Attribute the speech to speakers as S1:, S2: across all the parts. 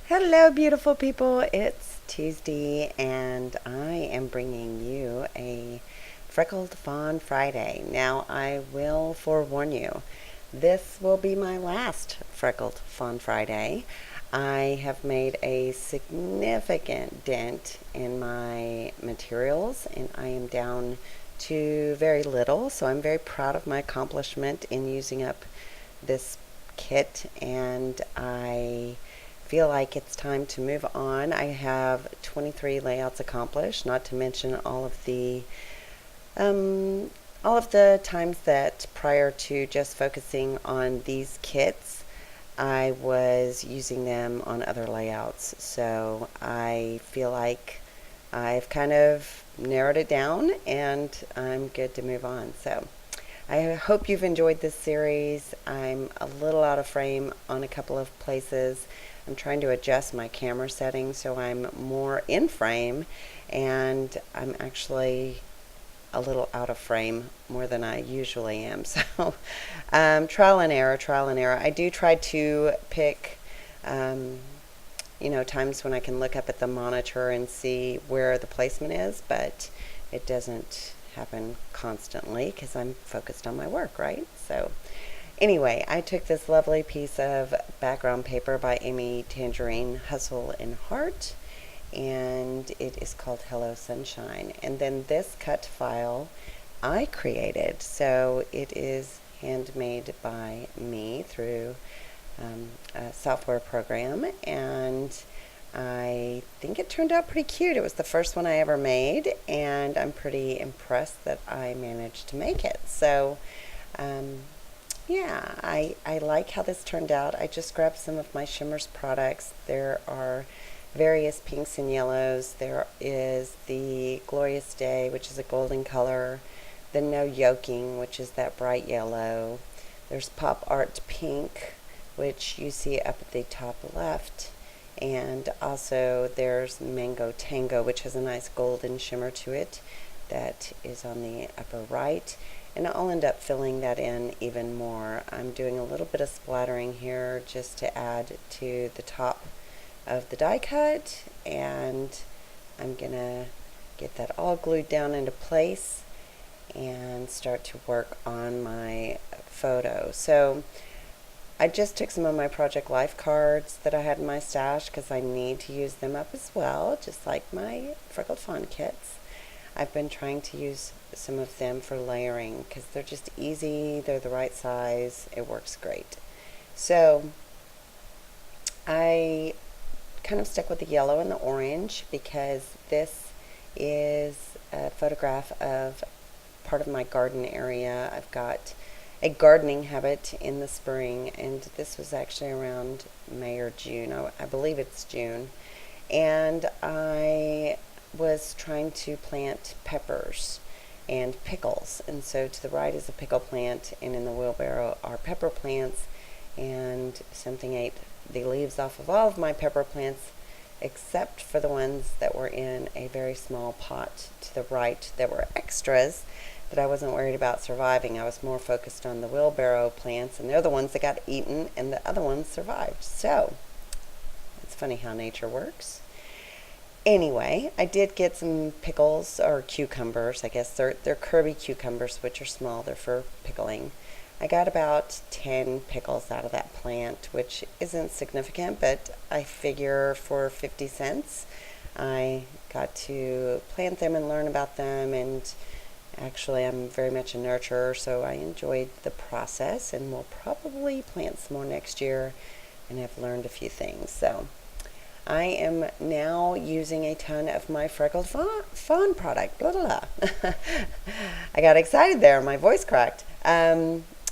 S1: Hello, beautiful people. It's Tuesday, and I am bringing you a Freckled Fawn Friday. Now, I will forewarn you, this will be my last Freckled Fawn Friday. I have made a significant dent in my materials, and I am down to very little, so I'm very proud of my accomplishment in using up this kit, and I feel like it's time to move on. I have 23 layouts accomplished, not to mention um, all of the times that prior to just focusing on these kits, I was using them on other layouts. So I feel like I've kind of narrowed it down and I'm good to move on. So I hope you've enjoyed this series. I'm a little out of frame on a couple of places. I'm trying to adjust my camera settings so I'm more in frame, and I'm actually a little out of frame more than I usually am. So trial and error, trial and error. I do try to pick um, times when I can look up at the monitor and see where the placement is, but it doesn't happen constantly because I'm focused on my work, right? So anyway, I took this lovely piece of background paper by Amy Tangerine, Hustle and Heart, and it is called Hello Sunshine. And then this cut file I created, so it is handmade by me through a software program, and I think it turned out pretty cute. It was the first one I ever made, and I'm pretty impressed that I managed to make it. So, yeah, I like how this turned out. I just grabbed some of my Shimmers products. There are various pinks and yellows. There is the Glorious Day, which is a golden color, the No Yoking, which is that bright yellow. There's Pop Art Pink, which you see up at the top left. And also there's Mango Tango, which has a nice golden shimmer to it. That is on the upper right. And I'll end up filling that in even more. I'm doing a little bit of splattering here just to add to the top of the die cut, and I'm gonna get that all glued down into place and start to work on my photo. So I just took some of my Project Life cards that I had in my stash because I need to use them up as well, just like my Freckled Fawn kits. I've been trying to use some of them for layering because they're just easy, they're the right size, it works great. So I kind of stuck with the yellow and the orange because this is a photograph of part of my garden area. I've got a gardening habit in the spring, and this was actually around May or June. I believe it's June. And I was trying to plant peppers and pickles. And so to the right is a pickle plant, and in the wheelbarrow are pepper plants, and something ate the leaves off of all of my pepper plants except for the ones that were in a very small pot to the right that were extras that I wasn't worried about surviving. I was more focused on the wheelbarrow plants, and they're the ones that got eaten, and the other ones survived. So it's funny how nature works. Anyway, I did get some pickles, or cucumbers, I guess. They're Kirby cucumbers, which are small. They're for pickling. I got about 10 pickles out of that plant, which isn't significant, but I figure for 50 cents, I got to plant them and learn about them, and actually I'm very much a nurturer, so I enjoyed the process, and will probably plant some more next year and have learned a few things. So I am now using a ton of my Freckled Fawn product. Blah, blah, blah. I got excited there. My voice cracked.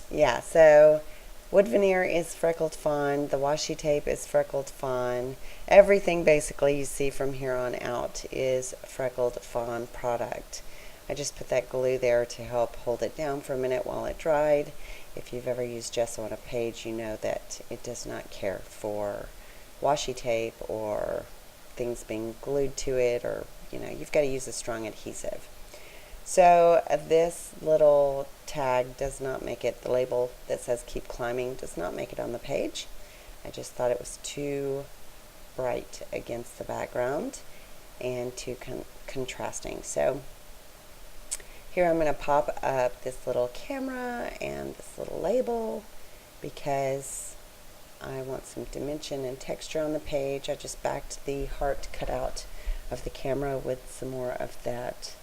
S1: Yeah, so wood veneer is Freckled Fawn. The washi tape is Freckled Fawn. Everything basically you see from here on out is Freckled Fawn product. I just put that glue there to help hold it down for a minute while it dried. If you've ever used gesso on a page, you know that it does not care for washi tape or things being glued to it, or you've got to use a strong adhesive. So this little tag does not make it, the label that says keep climbing does not make it on the page. I just thought it was too bright against the background and too contrasting. So here I'm going to pop up this little camera and this little label because I want some dimension and texture on the page. I just backed the heart cutout of the camera with some more of that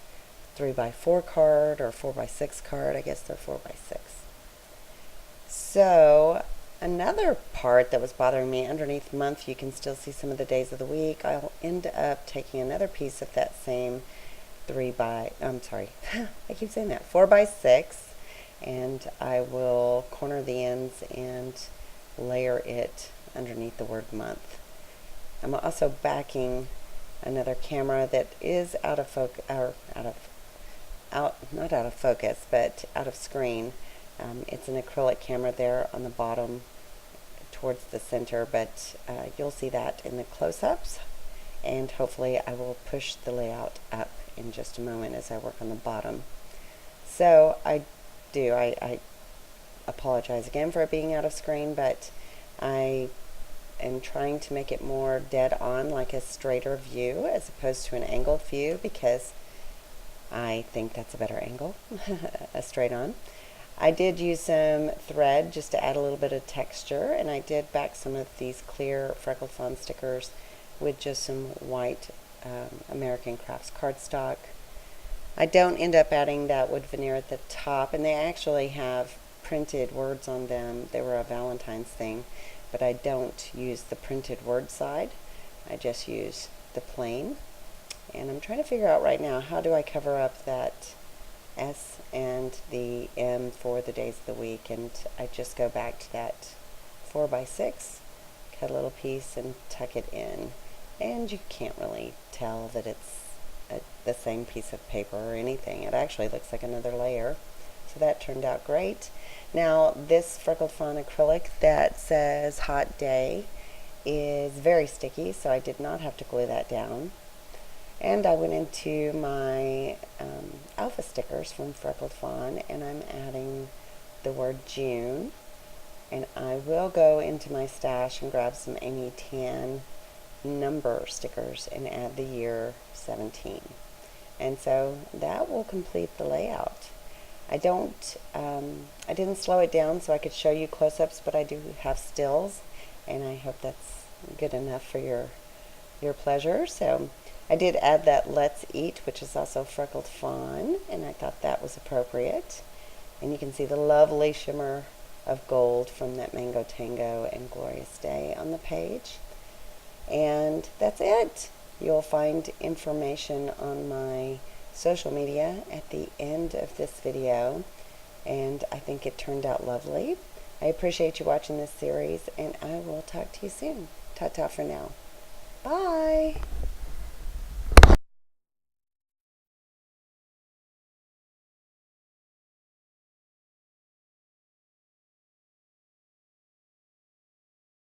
S1: 3x4 card or 4x6 card. I guess they're 4x6. So another part that was bothering me underneath month, you can still see some of the days of the week. I'll end up taking another piece of that same 4x6, and I will corner the ends and layer it underneath the word month. I'm also backing another camera that is out of focus, but out of screen. It's an acrylic camera there on the bottom towards the center, but you'll see that in the close-ups, and hopefully I will push the layout up in just a moment as I work on the bottom. So I apologize again for it being out of screen, but I am trying to make it more dead on, like a straighter view as opposed to an angled view, because I think that's a better angle, a straight on. I did use some thread just to add a little bit of texture, and I did back some of these clear Freckled Fawn stickers with just some white American Crafts cardstock. I don't end up adding that wood veneer at the top, and they actually have printed words on them. They were a Valentine's thing, but I don't use the printed word side. I just use the plain. And I'm trying to figure out right now, how do I cover up that S and the M for the days of the week? And I just go back to that 4x6, cut a little piece and tuck it in. And you can't really tell that it's the same piece of paper or anything. It actually looks like another layer. So that turned out great. Now this Freckled Fawn acrylic that says Hot Day is very sticky, so I did not have to glue that down. And I went into my alpha stickers from Freckled Fawn, and I'm adding the word June. And I will go into my stash and grab some Amy Tan number stickers and add the year 17. And so that will complete the layout. I didn't slow it down so I could show you close-ups, but I do have stills, and I hope that's good enough for your pleasure. So I did add that Let's Eat, which is also Freckled Fawn, and I thought that was appropriate. And you can see the lovely shimmer of gold from that Mango Tango and Glorious Day on the page. And that's it. You'll find information on my social media at the end of this video, and I think it turned out lovely. I appreciate you watching this series, and I will talk to you soon. Ta-ta for now. Bye!